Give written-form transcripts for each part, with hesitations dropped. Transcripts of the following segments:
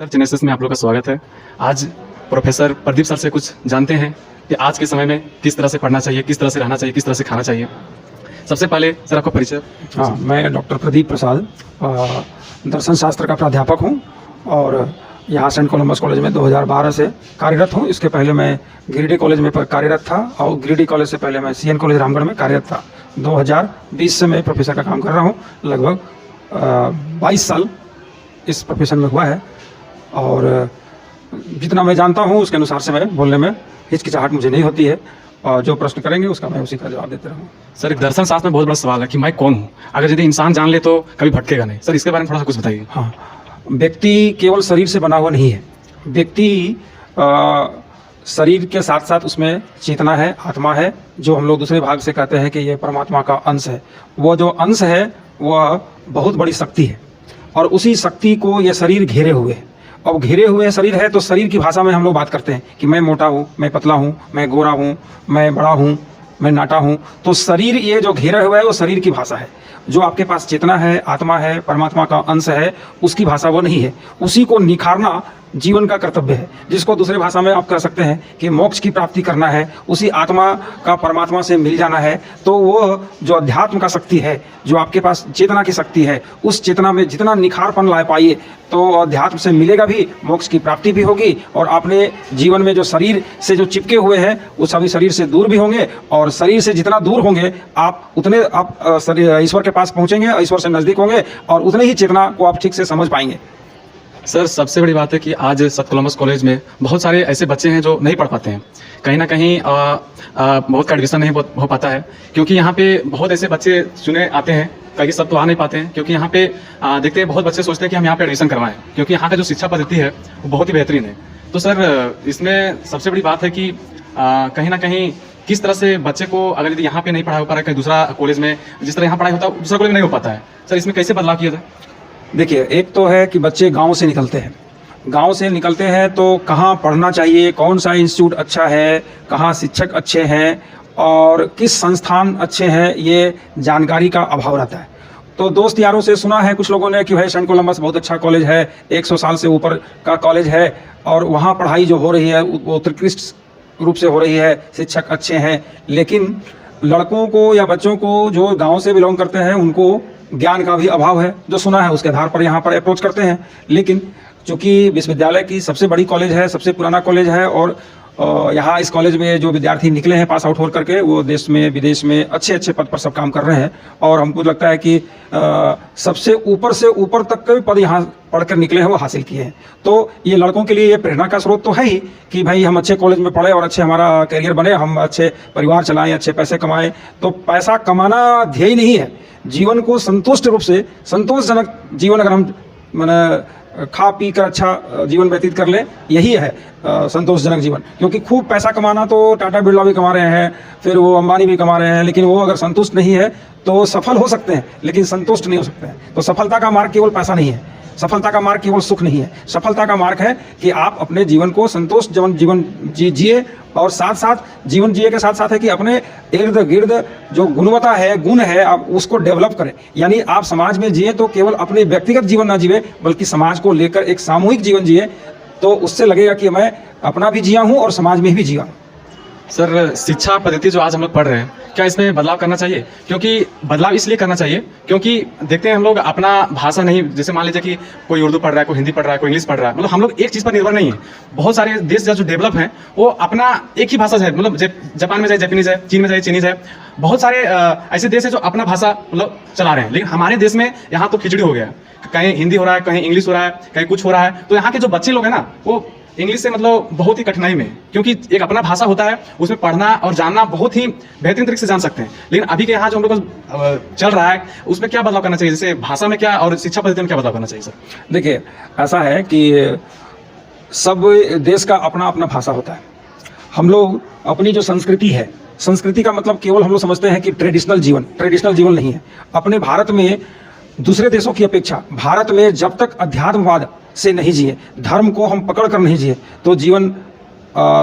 Sir genesis में आप लोग का स्वागत है। आज प्रोफेसर प्रदीप सर से कुछ जानते हैं कि आज के समय में किस तरह से पढ़ना चाहिए, किस तरह से रहना चाहिए, किस तरह से खाना चाहिए। सबसे पहले सर आपका परिचय। हाँ, मैं डॉक्टर प्रदीप प्रसाद दर्शन शास्त्र का प्राध्यापक हूँ और यहाँ सेंट कोलंबस कॉलेज में 2012 से कार्यरत हूँ। इसके पहले मैं गिरिडीह कॉलेज में कार्यरत था और गिरिडीह कॉलेज से पहले मैं CN कॉलेज रामगढ़ में कार्यरत था। 2020 से मैं प्रोफेसर का काम कर रहा हूँ। लगभग 22 साल इस प्रोफेशन में हुआ है और जितना मैं जानता हूँ उसके अनुसार से मैं बोलने में हिचकिचाहट मुझे नहीं होती है और जो प्रश्न करेंगे उसका मैं उसी का जवाब देते रहूँ। सर दर्शन शास्त्र में बहुत बड़ा सवाल है कि मैं कौन हूँ। अगर यदि इंसान जान ले तो कभी भटकेगा नहीं। सर इसके बारे में थोड़ा सा कुछ बताइए। हाँ, व्यक्ति केवल शरीर से बना हुआ नहीं है। व्यक्ति शरीर के साथ साथ उसमें चेतना है, आत्मा है, जो हम लोग दूसरे भाग से कहते हैं कि ये परमात्मा का अंश है। वो जो अंश है वह बहुत बड़ी शक्ति है और उसी शक्ति को ये शरीर घेरे हुए है। अब घेरे हुए शरीर है तो शरीर की भाषा में हम लोग बात करते हैं कि मैं मोटा हूँ, मैं पतला हूँ, मैं गोरा हूँ, मैं बड़ा हूँ, मैं नाटा हूँ। तो शरीर ये जो घेरा हुआ है वो शरीर की भाषा है। जो आपके पास चेतना है, आत्मा है, परमात्मा का अंश है, उसकी भाषा वो नहीं है। उसी को निखारना जीवन का कर्तव्य है, जिसको दूसरे भाषा में आप कह सकते हैं कि मोक्ष की प्राप्ति करना है, उसी आत्मा का परमात्मा से मिल जाना है। तो वो जो अध्यात्म का शक्ति है, जो आपके पास चेतना की शक्ति है, उस चेतना में जितना निखारपन ला पाइए तो अध्यात्म से मिलेगा भी, मोक्ष की प्राप्ति भी होगी और अपने जीवन में जो शरीर से जो चिपके हुए हैं वो सभी शरीर से दूर भी होंगे और शरीर से जितना दूर होंगे आप उतने आप ईश्वर के पास पहुंचेंगे, ईश्वर से नज़दीक होंगे और उतने ही चेतना को आप ठीक से समझ पाएंगे। सर सबसे बड़ी बात है कि आज सेंट कोलंबस कॉलेज में बहुत सारे ऐसे बच्चे हैं जो नहीं पढ़ पाते हैं। कहीं ना कहीं बहुत का एडमिशन नहीं हो पाता है क्योंकि यहाँ पे बहुत ऐसे बच्चे चुने आते हैं। कई सब तो आ नहीं पाते हैं क्योंकि यहाँ पे देखते हैं बहुत बच्चे सोचते हैं कि हम यहाँ पे एडमिशन करवाएं क्योंकि यहाँ का जो शिक्षा पद्धति है वो बहुत ही बेहतरीन है। तो सर इसमें सबसे बड़ी बात है कि कहीं ना कहीं किस तरह से बच्चे को अगर यदि यहाँ पे नहीं पढ़ा हो पा रहा है, कहीं दूसरा कॉलेज में जिस तरह यहाँ पढ़ाई होता है दूसरा कॉलेज में नहीं हो पाता है। सर इसमें कैसे बदलाव किया जाए? देखिए, एक तो है कि बच्चे गांव से निकलते हैं। गांव से निकलते हैं तो कहाँ पढ़ना चाहिए, कौन सा इंस्टीट्यूट अच्छा है, कहाँ शिक्षक अच्छे हैं और किस संस्थान अच्छे हैं, ये जानकारी का अभाव रहता है। तो दोस्त यारों से सुना है कुछ लोगों ने कि भाई सेंट कोलंबस बहुत अच्छा कॉलेज है, 100 साल से ऊपर का कॉलेज है और वहाँ पढ़ाई जो हो रही है वो उत्कृष्ट रूप से हो रही है, शिक्षक अच्छे हैं। लेकिन लड़कों को या बच्चों को जो गाँव से बिलोंग करते हैं उनको ज्ञान का भी अभाव है। जो सुना है उसके आधार पर यहाँ पर अप्रोच करते हैं। लेकिन चूँकि विश्वविद्यालय की सबसे बड़ी कॉलेज है, सबसे पुराना कॉलेज है और यहाँ इस कॉलेज में जो विद्यार्थी निकले हैं पास आउट हो करके वो देश में विदेश में अच्छे अच्छे पद पर सब काम कर रहे हैं और हमको लगता है कि सबसे ऊपर से ऊपर तक के पद यहाँ पढ़कर निकले हैं वो हासिल किए हैं। तो ये लड़कों के लिए ये प्रेरणा का स्रोत तो है ही कि भाई हम अच्छे कॉलेज में पढ़े और अच्छे हमारा करियर बने, हम अच्छे परिवार चलाएं, अच्छे पैसे कमाएं। तो पैसा कमाना ध्येय नहीं है। जीवन को संतुष्ट रूप से संतोषजनक जीवन अगर हम मैंने खा पी कर अच्छा जीवन व्यतीत कर लें, यही है संतोषजनक जीवन। क्योंकि खूब पैसा कमाना तो टाटा बिरला भी कमा रहे हैं, फिर वो अंबानी भी कमा रहे हैं, लेकिन वो अगर संतुष्ट नहीं है तो सफल हो सकते हैं लेकिन संतुष्ट नहीं हो सकते हैं। तो सफलता का मार्ग केवल पैसा नहीं है, सफलता का मार्ग केवल सुख नहीं है। सफलता का मार्ग है कि आप अपने जीवन को संतोष जीवन जिए और साथ साथ जीवन जिए के साथ साथ है कि अपने इर्द गिर्द जो गुणवत्ता है, गुण है, आप उसको डेवलप करें। यानी आप समाज में जिए तो केवल अपने व्यक्तिगत जीवन ना जिए बल्कि समाज को लेकर एक सामूहिक जीवन जिए। तो उससे लगेगा कि मैं अपना भी जिया हूँ और समाज में भी जिया हूँ। सर शिक्षा पद्धति जो आज हम लोग पढ़ रहे हैं, क्या इसमें बदलाव करना चाहिए? क्योंकि बदलाव इसलिए करना चाहिए क्योंकि देखते हैं हम लोग अपना भाषा नहीं, जैसे मान लीजिए कि कोई उर्दू पढ़ रहा है, कोई हिंदी पढ़ रहा है, कोई इंग्लिश पढ़ रहा है, मतलब हम लोग एक चीज़ पर निर्भर नहीं है। बहुत सारे देश जो डेवलप हैं वो अपना एक ही भाषा है, मतलब जापान में जाए जापानीज है, चीन में जाए चीनीज है, बहुत सारे ऐसे देश है जो अपना भाषा मतलब चला रहे हैं। लेकिन हमारे देश में यहाँ तो खिचड़ी हो गया है, कहीं हिंदी हो रहा है, कहीं इंग्लिश हो रहा है, कहीं कुछ हो रहा है। तो यहाँ के जो बच्चे लोग हैं ना वो इंग्लिश से मतलब बहुत ही कठिनाई में, क्योंकि एक अपना भाषा होता है उसमें पढ़ना और जानना बहुत ही बेहतरीन तरीके से जान सकते हैं। लेकिन अभी के यहाँ जो हम लोग को चल रहा है उसमें क्या बदलाव करना चाहिए, जैसे भाषा में क्या और शिक्षा पद्धति में क्या बदलाव करना चाहिए? सर देखिए, ऐसा है कि सब देश का अपना अपना भाषा होता है। हम लोग अपनी जो संस्कृति है, संस्कृति का मतलब केवल हम लोग समझते हैं कि ट्रेडिशनल जीवन नहीं है। अपने भारत में दूसरे देशों की अपेक्षा भारत में जब तक अध्यात्मवाद से नहीं जिए, धर्म को हम पकड़ कर नहीं जिए तो जीवन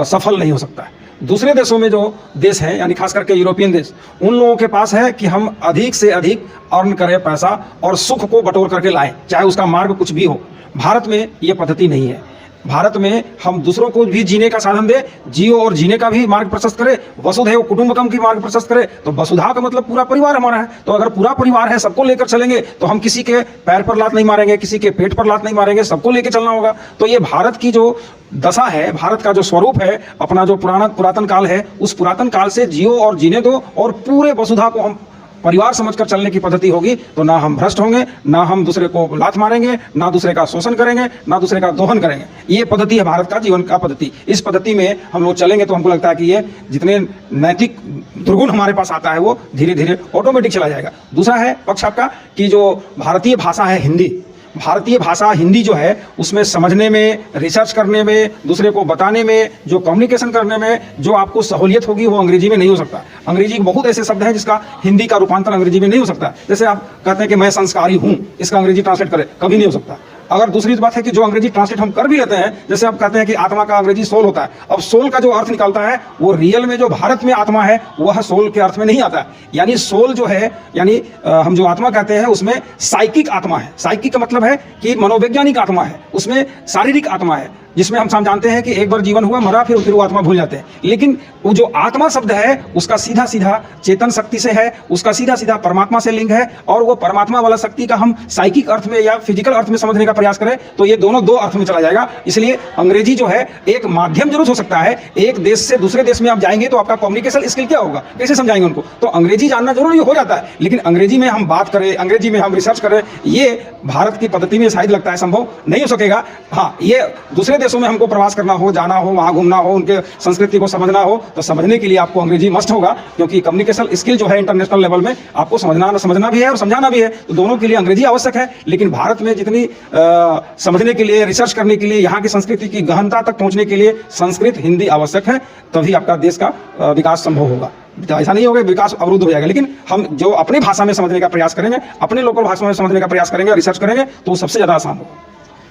सफल नहीं हो सकता है। दूसरे देशों में जो देश हैं यानी खास करके यूरोपियन देश, उन लोगों के पास है कि हम अधिक से अधिक अर्न करें पैसा और सुख को बटोर करके लाएं, चाहे उसका मार्ग कुछ भी हो। भारत में ये पद्धति नहीं है। भारत में हम दूसरों को भी जीने का साधन दे, जियो और जीने का भी मार्ग प्रशस्त करे, वसुधैव कुटुंबकम की मार्ग प्रशस्त करे। तो वसुधा का मतलब पूरा परिवार हमारा है। तो अगर पूरा परिवार है, सबको लेकर चलेंगे तो हम किसी के पैर पर लात नहीं मारेंगे, किसी के पेट पर लात नहीं मारेंगे, सबको लेकर चलना होगा। तो ये भारत की जो दशा है, भारत का जो स्वरूप है, अपना जो पुरातन काल है, उस पुरातन काल से जियो और जीने दो और पूरे वसुधा को हम परिवार समझकर चलने की पद्धति होगी तो ना हम भ्रष्ट होंगे, ना हम दूसरे को लात मारेंगे, ना दूसरे का शोषण करेंगे, ना दूसरे का दोहन करेंगे। ये पद्धति है भारत का जीवन का पद्धति। इस पद्धति में हम लोग चलेंगे तो हमको लगता है कि ये जितने नैतिक दुर्गुण हमारे पास आता है वो धीरे धीरे ऑटोमेटिक चला जाएगा। दूसरा है पक्ष आपका कि जो भारतीय भाषा है हिंदी, भारतीय भाषा हिंदी जो है उसमें समझने में, रिसर्च करने में, दूसरे को बताने में, जो कम्युनिकेशन करने में जो आपको सहूलियत होगी वो अंग्रेजी में नहीं हो सकता। अंग्रेजी के बहुत ऐसे शब्द हैं जिसका हिंदी का रूपांतर अंग्रेजी में नहीं हो सकता। जैसे आप कहते हैं कि मैं संस्कारी हूँ, इसका अंग्रेजी ट्रांसलेट करें, कभी नहीं हो सकता। अगर दूसरी बात है कि जो अंग्रेजी ट्रांसलेट हम कर भी लेते हैं, जैसे आप कहते हैं कि आत्मा का अंग्रेजी सोल होता है, अब सोल का जो अर्थ निकलता है वो रियल में जो भारत में आत्मा है वह सोल के अर्थ में नहीं आता है। यानी सोल जो है यानी हम जो आत्मा कहते हैं उसमें साइकिक आत्मा है। साइकिक का मतलब है कि मनोवैज्ञानिक आत्मा है, उसमें शारीरिक आत्मा है, जिसमें हम जानते हैं कि एक बार जीवन हुआ, मरा, फिर वो आत्मा भूल जाते हैं। लेकिन वो जो आत्मा शब्द है उसका सीधा सीधा चेतन शक्ति से है, उसका सीधा सीधा परमात्मा से लिंक है। और वो परमात्मा वाला शक्ति का हम साइकिक अर्थ में या फिजिकल अर्थ में समझने का प्रयास करें तो ये दोनों दो अर्थ में चला जाएगा। इसलिए अंग्रेजी जो है एक माध्यम जरूर हो सकता है। एक देश से दूसरे देश में आप जाएंगे तो आपका कम्युनिकेशन स्किल क्या होगा, कैसे समझाएंगे उनको? तो अंग्रेजी जानना जरूरी हो जाता है, लेकिन अंग्रेजी में हम बात करें, अंग्रेजी में हम रिसर्च करें, ये भारत की पद्धति में शायद लगता है संभव नहीं हो सकेगा। हाँ, ये दूसरे देशों में हमको प्रवास करना हो, जाना हो, वहाँ घूमना हो, उनके संस्कृति को समझना हो तो समझने के लिए आपको अंग्रेजी मस्ट होगा, क्योंकि कम्युनिकेशन स्किल जो है इंटरनेशनल लेवल में आपको समझना भी है और समझाना भी है। तो दोनों के लिए अंग्रेजी आवश्यक है। लेकिन भारत में जितनी समझने के लिए, रिसर्च करने के लिए, यहाँ की संस्कृति की गहनता तक पहुँचने के लिए संस्कृत, हिंदी आवश्यक है, तभी आपका देश का विकास संभव होगा। ऐसा नहीं होगा विकास अवरुद्ध हो जाएगा। लेकिन हम जो अपनी भाषा में समझने का प्रयास करेंगे, अपने लोकल भाषा में समझने का प्रयास करेंगे, रिसर्च करेंगे तो सबसे ज़्यादा आसान होगा।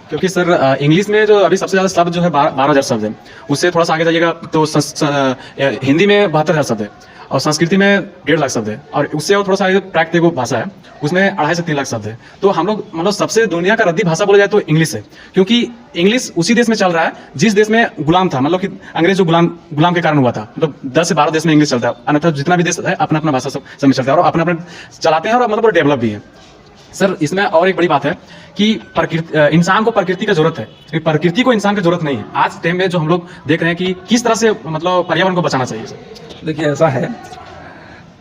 क्योंकि सर इंग्लिश में जो अभी सबसे ज़्यादा शब्द जो है 12,000 शब्द है, उससे थोड़ा सा आगे जाइएगा तो हिंदी में 72,000 शब्द है और संस्कृति में 1.5 लाख शब्द है, और उससे और थोड़ा सा आगे प्राकृतिक भाषा है उसमें 2.5 से 3 लाख शब्द है। तो हम लोग मतलब सबसे दुनिया का रद्दी भाषा बोला जाए तो इंग्लिश है, क्योंकि इंग्लिश उसी देश में चल रहा है जिस देश में गुलाम था, मतलब कि अंग्रेज जो गुलाम के कारण हुआ था। मतलब 10 से 12 देश में इंग्लिश चलता है, अन्यथा जितना भी देश है अपना अपना भाषा सब में चलता है और अपना अपना चलाते हैं और मतलब डेवलप भी है। सर इसमें और एक बड़ी बात है कि इंसान को प्रकृति की जरूरत है, प्रकृति को इंसान की जरूरत नहीं है। आज टाइम में जो हम लोग देख रहे हैं कि किस तरह से मतलब पर्यावरण को बचाना चाहिए। सर देखिए ऐसा है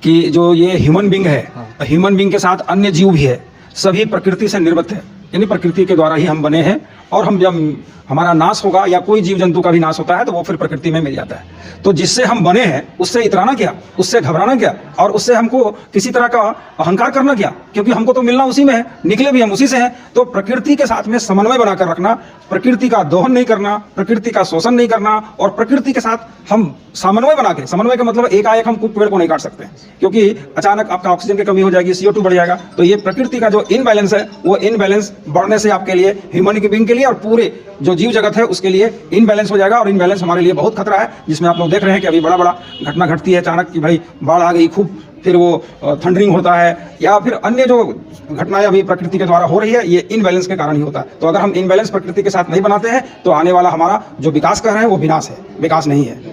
कि जो ये ह्यूमन बींग है, ह्यूमन बींग के साथ अन्य जीव भी है, सभी प्रकृति से निर्मित है, यानी प्रकृति के द्वारा ही हम बने हैं। और हम जब हमारा नाश होगा या कोई जीव जंतु का भी नाश होता है तो वो फिर प्रकृति में मिल जाता है। तो जिससे हम बने हैं उससे इतराना क्या, उससे घबराना क्या, और उससे हमको किसी तरह का अहंकार करना क्या, क्योंकि हमको तो मिलना उसी में है, निकले भी हम उसी से हैं। तो प्रकृति के साथ में समन्वय बनाकर रखना, प्रकृति का दोहन नहीं करना, प्रकृति का शोषण नहीं करना, और प्रकृति के साथ हम समन्वय बना के, समन्वय का मतलब एकाएक हम पेड़ को नहीं काट सकते, क्योंकि अचानक आपका ऑक्सीजन की कमी हो जाएगी, CO2 बढ़ जाएगा। तो ये प्रकृति का जो इनबैलेंस है वो इनबैलेंस बढ़ने से आपके लिए, ह्यूमन बीइंग के लिए और पूरे जो जीव जगत है उसके लिए इनबैलेंस हो जाएगा। और इनबैलेंस हमारे लिए बहुत खतरा है, जिसमें आप लोग देख रहे हैं कि अभी बड़ा बड़ा घटना घटती है अचानक कि भाई बाढ़ आ गई खूब, फिर वो थंडरिंग होता है या फिर अन्य जो घटनाएं अभी प्रकृति के द्वारा हो रही है, ये इनबैलेंस के कारण ही होता है। तो अगर हम इनबैलेंस प्रकृति के साथ नहीं बनाते हैं तो आने वाला हमारा जो विकास कर रहे हैं वो विनाश है, विकास नहीं है।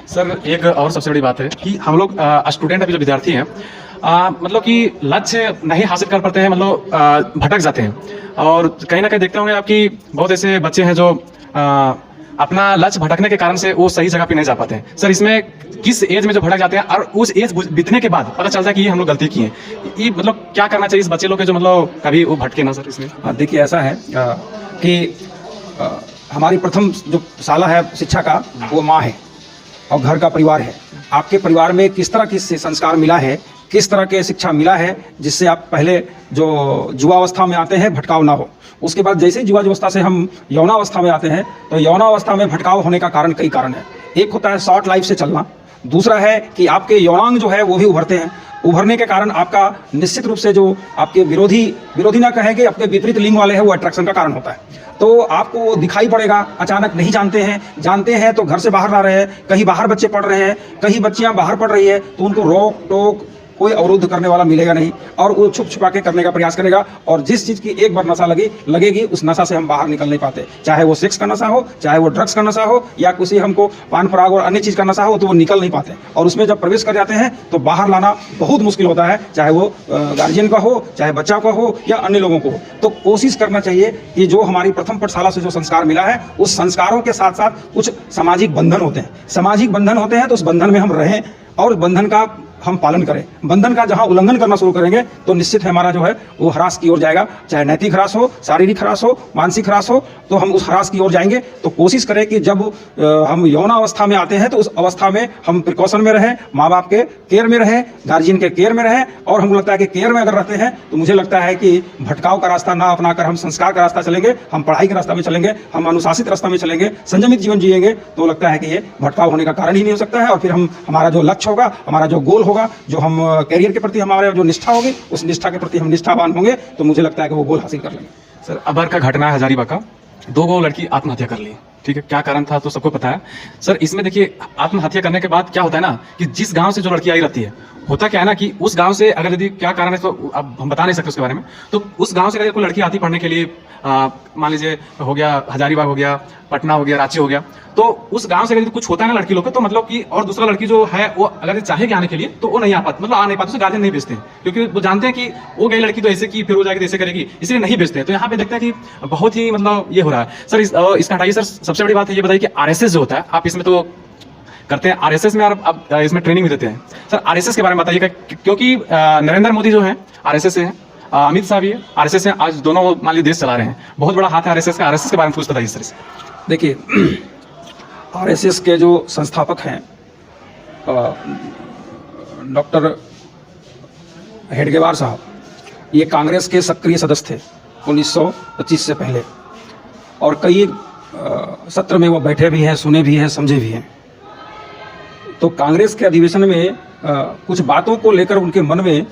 सर एक और सबसे बड़ी बात है कि हम लोग स्टूडेंट अभी जो विद्यार्थी हैं मतलब कि लक्ष्य नहीं हासिल कर पाते हैं, मतलब भटक जाते हैं। और कहीं ना कहीं देखते होंगे आप कि बहुत ऐसे बच्चे हैं जो अपना लक्ष्य भटकने के कारण से वो सही जगह पे नहीं जा पाते हैं। सर इसमें किस एज में जो भटक जाते हैं और उस एज बीतने के बाद पता चलता है कि ये हम लोग गलती की है, ये मतलब क्या करना चाहिए इस बच्चे लोग के जो मतलब कभी वो भटके ना? सर इसमें देखिए ऐसा है कि हमारी प्रथम जो साला है शिक्षा का वो माँ है और घर का परिवार है। आपके परिवार में किस तरह की संस्कार मिला है, किस तरह के शिक्षा मिला है, जिससे आप पहले जो युवावस्था में आते हैं भटकाव ना हो। उसके बाद जैसे ही युवावस्था से हम यौनावस्था में आते हैं तो यौनावस्था में भटकाव होने का कारण कई कारण है। एक होता है शॉर्ट लाइफ से चलना, दूसरा है कि आपके यौनांग जो है वो भी उभरते हैं, उभरने के कारण आपका निश्चित रूप से जो आपके विरोधी ना कहेंगे, अपने विपरीत लिंग वाले हैं, वो अट्रैक्शन का कारण होता है। तो आपको वो दिखाई पड़ेगा, अचानक नहीं जानते हैं तो घर से बाहर ना रहे, कहीं बाहर बच्चे पढ़ रहे हैं, कहीं बच्चियां बाहर पढ़ रही है, तो उनको रोक टोक कोई अवरुद्ध करने वाला मिलेगा नहीं, और वो छुप छुपा के करने का प्रयास करेगा। और जिस चीज़ की एक बार नशा लगेगी, उस नशा से हम बाहर निकल नहीं पाते, चाहे वो सेक्स का नशा हो, चाहे वो ड्रग्स का नशा हो, या किसी हमको पान पराग और अन्य चीज़ का नशा हो, तो वो निकल नहीं पाते। और उसमें जब प्रवेश कर जाते हैं तो बाहर लाना बहुत मुश्किल होता है, चाहे वो गार्जियन का हो, चाहे बच्चा का हो, या अन्य लोगों को हो। तो कोशिश करना चाहिए कि जो हमारी प्रथम पाठशाला से जो संस्कार मिला है, उस संस्कारों के साथ साथ कुछ सामाजिक बंधन होते हैं, तो उस बंधन में हम रहें और बंधन का हम पालन करें। बंधन का जहां उल्लंघन करना शुरू करेंगे तो निश्चित हमारा जो है वो ह्रास की ओर जाएगा, चाहे नैतिक ह्रास हो, शारीरिक ह्रास हो, मानसिक ह्रास हो, तो हम उस ह्रास की ओर जाएंगे। तो कोशिश करें कि जब हम यौनावस्था में आते हैं तो उस अवस्था में हम प्रिकॉशन में रहें, माँ बाप के केयर में रहें, गार्जियन के केयर में रहें। और हमको लगता है कि केयर में अगर रहते हैं तो मुझे लगता है कि भटकाव का रास्ता ना अपनाकर हम संस्कार का रास्ता चलेंगे, हम पढ़ाई के रास्ता में चलेंगे, हम अनुशासित रास्ता में चलेंगे, संयमित जीवन जिएंगे, तो लगता है कि ये भटकाव होने का कारण ही नहीं हो सकता है। और फिर हमारा जो लक्ष्य होगा, हमारा जो गोल होगा, जो हम कैरियर के प्रति हमारे जो निष्ठा होगी, उस निष्ठा के प्रति हम निष्ठावान होंगे, तो मुझे लगता है कि वो गोल हासिल कर लेंगे। सर, अबर का घटना है हजारीबाग का, 2 लड़की आत्महत्या कर ली, ठीक है, क्या कारण था तो सबको पता है। सर, इसमें देखिए आत्महत्या करने के बाद क्या होता है ना कि जिस गांव से जो लड़की आई रहती है, होता क्या है ना कि उस गांव से अगर यदि क्या कारण है तो अब हम बता नहीं सकते उसके बारे में, तो उस गांव से अगर कोई लड़की आती पढ़ने के लिए, मान लीजिए हो गया हजारीबाग हो गया, पटना हो गया, रांची हो गया, तो उस गांव से अगर कुछ होता है ना लड़की लोग को, तो मतलब कि और दूसरा लड़की जो है वो अगर चाहेगी आने के लिए तो वो नहीं आ पाती, मतलब आ नहीं पाती, उसे गार्जियन नहीं भेजते हैं, क्योंकि वो जानते हैं कि वो गई लड़की तो ऐसे की फिर हो जाएगी, ऐसे करेगी, इसलिए नहीं भेजते हैं। तो यहाँ पे देखते हैं कि बहुत ही मतलब ये हो रहा है। सर, इसका हटाइए। सर, सबसे बड़ी बात है ये बताइए कि आरएसएस जो होता है, आप इसमें तो करते हैं, आरएसएस में आप इसमें ट्रेनिंग भी देते हैं। सर, आरएसएस के बारे में बताइएगा, क्योंकि नरेंद्र मोदी जो है आरएसएस से हैं, अमित शाह भी आरएसएस से, आज दोनों मान लीजिए देश चला रहे हैं, बहुत बड़ा हाथ है आरएसएस का। आरएसएस के बारे में कुछ बताइए सर। देखिए, आरएसएस के जो संस्थापक हैं डॉक्टर हेडगेवार साहब, ये कांग्रेस के सक्रिय सदस्य थे 1925 से पहले, और कई सत्र में वो बैठे भी हैं, सुने भी हैं, समझे भी हैं। तो कांग्रेस के अधिवेशन में कुछ बातों को लेकर उनके मन में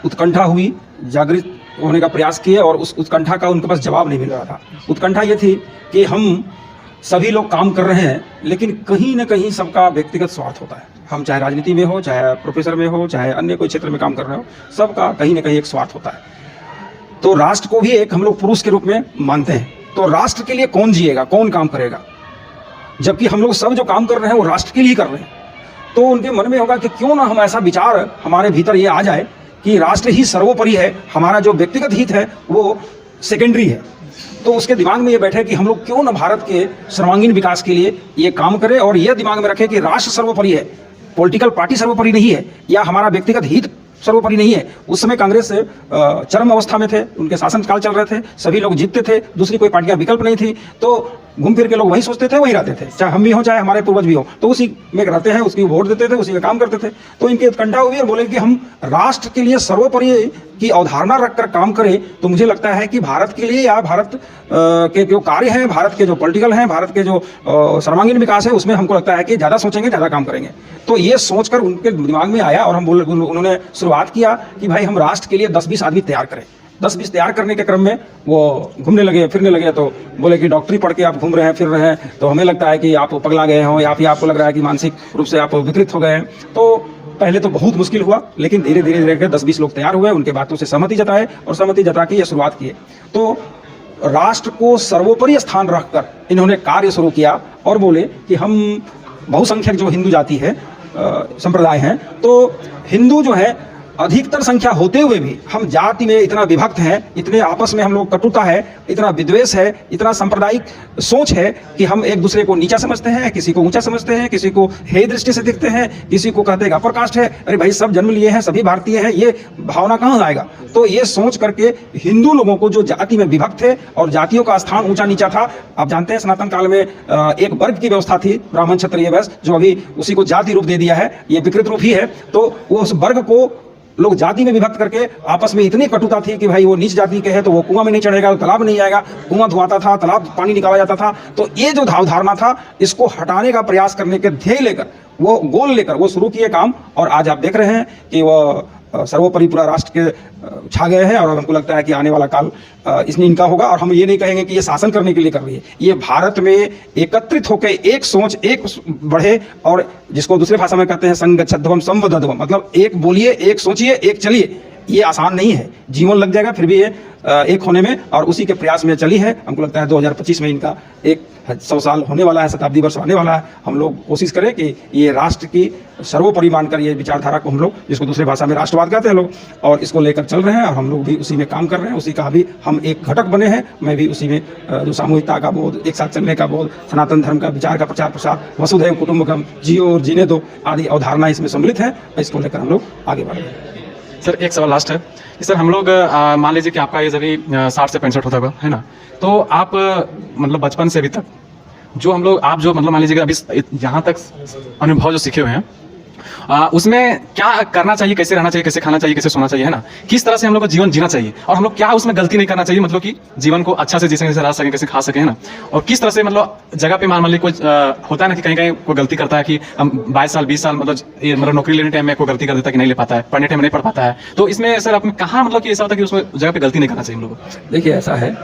उत्कंठा हुई, जागृत होने का प्रयास किए, और उस उत्कंठा का उनके पास जवाब नहीं मिल रहा था। उत्कंठा ये थी कि हम सभी लोग काम कर रहे हैं, लेकिन कहीं ना कहीं सबका व्यक्तिगत स्वार्थ होता है। हम चाहे राजनीति में हो, चाहे प्रोफेसर में हो, चाहे अन्य कोई क्षेत्र में काम कर रहे हो, सबका कहीं ना कहीं एक स्वार्थ होता है। तो राष्ट्र को भी एक हम लोग पुरुष के रूप में मानते हैं। तो राष्ट्र के लिए कौन जिएगा, कौन काम करेगा, जबकि हम लोग सब जो काम कर रहे हैं वो राष्ट्र के लिए कर रहे हैं। तो उनके मन में होगा कि क्यों ना हम ऐसा विचार हमारे भीतर ये आ जाए कि राष्ट्र ही सर्वोपरि है, हमारा जो व्यक्तिगत हित है वो सेकेंडरी है। तो उसके दिमाग में ये बैठे कि हम लोग क्यों ना भारत के सर्वांगीण विकास के लिए ये काम करें, और ये दिमाग में रखें कि राष्ट्र सर्वोपरि है, पॉलिटिकल पार्टी सर्वोपरि नहीं है, या हमारा व्यक्तिगत हित सर्वोपरि नहीं है। उस समय कांग्रेस चरम अवस्था में थे, उनके शासनकाल चल रहे थे, सभी लोग जीतते थे, दूसरी कोई पार्टी का विकल्प नहीं थी। तो घूम फिर के लोग वही सोचते थे, वही रहते थे, चाहे हम भी हों चाहे हमारे पूर्वज भी हो, तो उसी में रहते हैं, उसकी वोट देते थे, उसी में काम करते थे। तो इनकी उत्कंठा हुई और बोले कि हम राष्ट्र के लिए सर्वोपरि की अवधारणा रखकर काम करें। तो मुझे लगता है कि भारत के लिए, या भारत के जो कार्य हैं, भारत के जो पॉलिटिकल हैं, भारत के जो सर्वांगीण विकास है, उसमें हमको लगता है कि ज़्यादा सोचेंगे, ज़्यादा काम करेंगे। तो ये सोचकर उनके दिमाग में आया, और उन्होंने शुरुआत किया कि भाई हम राष्ट्र के लिए 10-20 आदमी तैयार करें। 10-20 तैयार करने के क्रम में वो घूमने लगे, फिरने लगे। तो बोले कि डॉक्टरी पढ़ के आप घूम रहे हैं, फिर रहे हैं, तो हमें लगता है कि आप पगला गए हो, या फिर आपको लग रहा है कि मानसिक रूप से आप विकृत हो गए हैं। तो पहले तो बहुत मुश्किल हुआ, लेकिन धीरे धीरे 10-20 लोग तैयार हुए, उनके बातों से सहमति जताए, और सहमति जता के ये शुरुआत किए। तो राष्ट्र को सर्वोपरि स्थान रखकर इन्होंने कार्य शुरू किया, और बोले कि हम बहुसंख्यक जो हिंदू जाति है, संप्रदाय हैं, तो हिंदू जो है अधिकतर संख्या होते हुए भी हम जाति में इतना विभक्त हैं, इतने आपस में हम लोग कटुता है, इतना विद्वेष है, इतना सांप्रदायिक सोच है कि हम एक दूसरे को नीचा समझते हैं, किसी को ऊंचा समझते हैं, किसी को हेय दृष्टि से देखते हैं, किसी को कहते हैं अपर कास्ट है। अरे भाई, सब जन्म लिए हैं, सभी भारतीय हैं, ये भावना कहाँ आएगा। तो ये सोच करके हिंदू लोगों को जो जाति में विभक्त थे और जातियों का स्थान ऊंचा नीचा था, आप जानते हैं सनातन काल में एक वर्ग की व्यवस्था थी, ब्राह्मण क्षत्रिय वैश्य, जो अभी उसी को जाति रूप दे दिया है, ये विकृत रूप ही है। तो वो उस वर्ग को लोग जाति में विभक्त करके आपस में इतनी कटुता थी कि भाई वो नीच जाति के है तो वो कुआं में नहीं चढ़ेगा, तो तालाब नहीं आएगा, कुआं धुआता था, तालाब पानी निकाला जाता था। तो ये जो धारणा था, इसको हटाने का प्रयास करने के ध्येय लेकर, वो गोल लेकर वो शुरू किए काम। और आज आप देख रहे हैं कि वो सर्वोपरि पूरा राष्ट्र के छा गए हैं। और हमको लगता है कि आने वाला काल इसमें इनका होगा। और हम ये नहीं कहेंगे कि ये शासन करने के लिए कर रही है, ये भारत में एकत्रित होकर एक सोच, एक बढ़े, और जिसको दूसरे भाषा में कहते हैं संगच्छध्वम संवदध्वम, मतलब एक बोलिए, एक सोचिए, एक चलिए। ये आसान नहीं है, जीवन लग जाएगा, फिर भी ये एक होने में, और उसी के प्रयास में चली है। हमको लगता है 2025 में इनका 100 साल होने वाला है, शताब्दी वर्ष आने वाला है। हम लोग कोशिश करें कि ये राष्ट्र की सर्वोपरि मानकर ये विचारधारा को हम लोग, जिसको दूसरे भाषा में राष्ट्रवाद कहते हैं लोग, और इसको लेकर चल रहे हैं, और हम लोग भी उसी में काम कर रहे हैं। उसी का भी हम एक घटक बने हैं। मैं भी उसी में जो सामूहिकता का बोध, एक साथ चलने का बोध, सनातन धर्म का विचार का प्रचार प्रसार, वसुधैव कुटुंबकम, जियो और जीने दो आदि अवधारणा इसमें सम्मिलित है। इसको लेकर हम लोग आगे बढ़ रहे हैं। सर एक सवाल लास्ट है कि सर हम लोग मान लीजिए कि आपका एज अभी 60 से 65 होता होगा, है ना, तो आप मतलब बचपन से अभी तक जो हम लोग, आप जो मतलब मान लीजिए अभी यहाँ तक अनुभव जो सीखे हुए हैं, उसमें क्या करना चाहिए, कैसे रहना चाहिए, कैसे खाना चाहिए, कैसे सोना चाहिए, है ना, किस तरह से हम लोग को जीवन जीना चाहिए, और हम लोग क्या उसमें गलती नहीं करना चाहिए, मतलब कि जीवन को अच्छा से जी सकें, कैसे रह सकें, कैसे खा सकें, है ना, और किस तरह से मतलब जगह पे मान लीजिए कोई होता है ना कि कहीं कहीं कोई गलती करता है कि हम 22 साल 20 साल मतलब नौकरी लेने टाइम में कोई गलती कर देता है कि नहीं ले पाता है, पढ़ने टाइम में नहीं पढ़ पाता है, तो इसमें सर आपने कहाँ मतलब कि ऐसा होता है कि उसमें जगह पे गलती नहीं करना चाहिए हम लोग को? देखिए ऐसा है,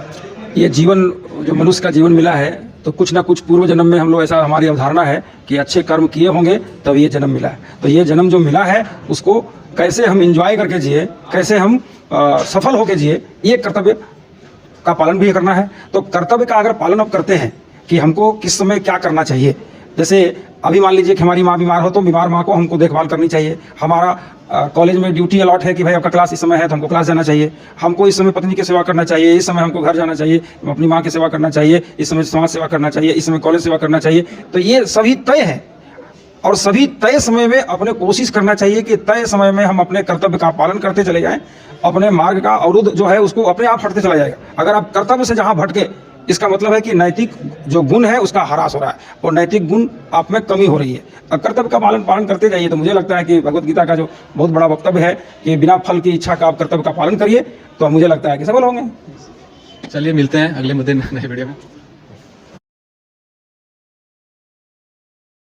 ये जीवन जो मनुष्य का जीवन मिला है, तो कुछ ना कुछ पूर्व जन्म में हम लोग, ऐसा हमारी अवधारणा है कि अच्छे कर्म किए होंगे तब ये जन्म मिला है। तो ये जन्म जो मिला है उसको कैसे हम एंजॉय करके जिए, कैसे हम सफल होकर जिए, ये कर्तव्य का पालन भी करना है। तो कर्तव्य का अगर पालन अब करते हैं कि हमको किस समय क्या करना चाहिए, जैसे अभी मान लीजिए कि हमारी माँ बीमार हो तो बीमार माँ को हमको देखभाल करनी चाहिए। हमारा कॉलेज में ड्यूटी अलॉट है कि भाई आपका क्लास इस समय है तो हमको क्लास जाना चाहिए। हमको इस समय पत्नी की सेवा करना चाहिए, इस समय हमको घर जाना चाहिए, अपनी माँ की सेवा करना चाहिए, इस समय समाज सेवा करना चाहिए, इस समय कॉलेज सेवा करना चाहिए। तो ये सभी तय है, और सभी तय समय में अपने कोशिश करना चाहिए कि तय समय में हम अपने कर्तव्य का पालन करते चले जाएं। अपने मार्ग का अवरुद्ध जो है उसको अपने आप हटते चला जाएगा। अगर आप कर्तव्य से जहाँ भटके, इसका मतलब है कि नैतिक जो गुण है उसका ह्रास हो रहा है, और नैतिक गुण आप में कमी हो रही है। कर्तव्य का पालन करते जाइए। तो मुझे लगता है कि भगवत गीता का जो बहुत बड़ा वक्तव्य है कि बिना फल की इच्छा का आप कर्तव्य का पालन करिए, तो मुझे लगता है कि सफल होंगे। चलिए मिलते हैं अगले मुद्दे नए वीडियो में।